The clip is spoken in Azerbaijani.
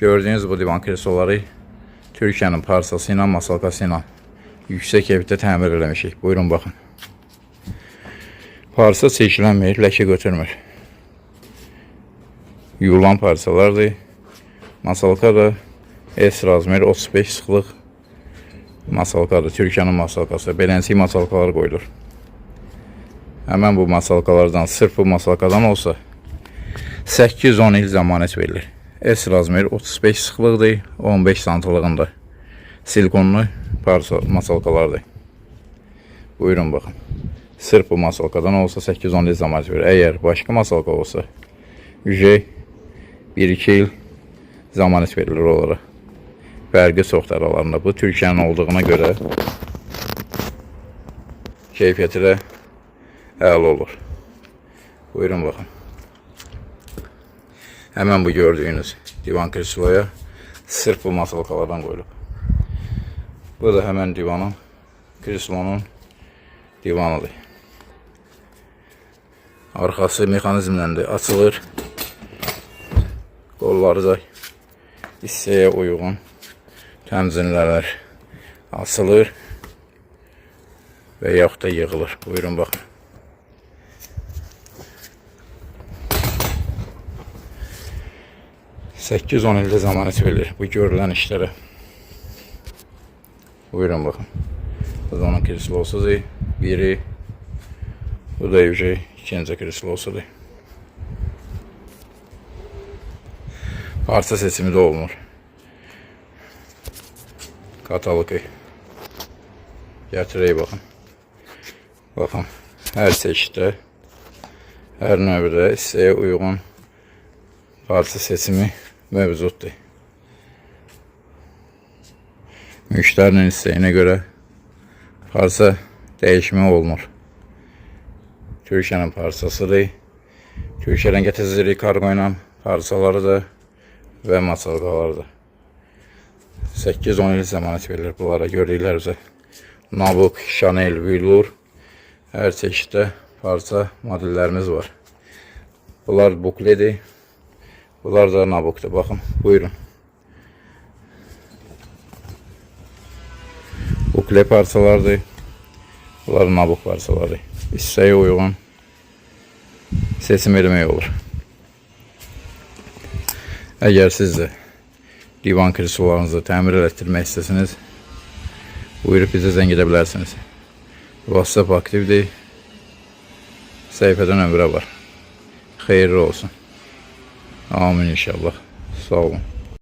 Gördüğünüz bu divan kresloları Türkiye'nin parçası ilə, masalkası ilə yüksək evdə təmir eləmişik. Buyurun baxın. Parça çəkilənmir, ləkə götürmür. Yulan parçalardır. Masalka da S razmer 35 sıxlıq masalkadır. Türkiye'nin masalkası. Beləncik masalkalar qoyulur. Hemen bu masalkalardan, sırf bu masalkadan olsa 8-10 il zəmanət verilir. S razmer 35 sıxlıqdır, 15 santlığında. Silikonlu parça masalkalardır. Buyurun baxın. Sırf bu masalkadan olsa 8-10 il zəmanət verilir. Əgər başqa masalka olsa 1-2 il zəmanət verilir onlara. Fərqi çoxdur aralarında. Bu Türkiye'nin olduğuna görə keyfiyyəti də əla olur. Buyurun baxın. Hemen bu gördüğünüz divan kresloya sırf bu masalkalardan qoyulub. Bu da hemen divanın, kreslonun divanıdır. Arxası mexanizmləndir, açılır. Qolları da hissəyə uyğun təmzinlərlər açılır və yaxud da yığılır. Buyurun baxın. Sekiz 10 ildə zəmanət verilir bu görülən işlərə. Buyurun baxın. Bu da onun kreslosudur. Biri, bu da ikinci kreslosudur. Parça seçimi də olunur. Katalogu gətirək baxın. Baxın, hər çeşiddə, hər növdə hissəyə uyğun parça seçimi mövcuddur. Müştərinin istəyinə görə parça dəyişmə olunur. Türkiye'nin parçasıdır. Türkiye'den getirdikləri kargo ilə parçaları da və masalkaları da. 8-10 il zəmanət verilir bunlara. Görürlər bizə. Nabuk, Chanel, Velour, hər çeşiddə parça modellərimiz var. Bunlar bukledir. Bunlar da nabukdur. Baxın, buyurun. Bukle parçalardır. Bunlar nabuk parçalardır. İstəyə uyğun seçim eləmək olur. Əgər siz də divan kreslolarınızı təmir elətdirmək istəsiniz, buyurub bizə zəng edə bilərsiniz. WhatsApp aktivdir. Səhifədə nömrə var. Xeyirli olsun. Amin inşallah. Sağ olun.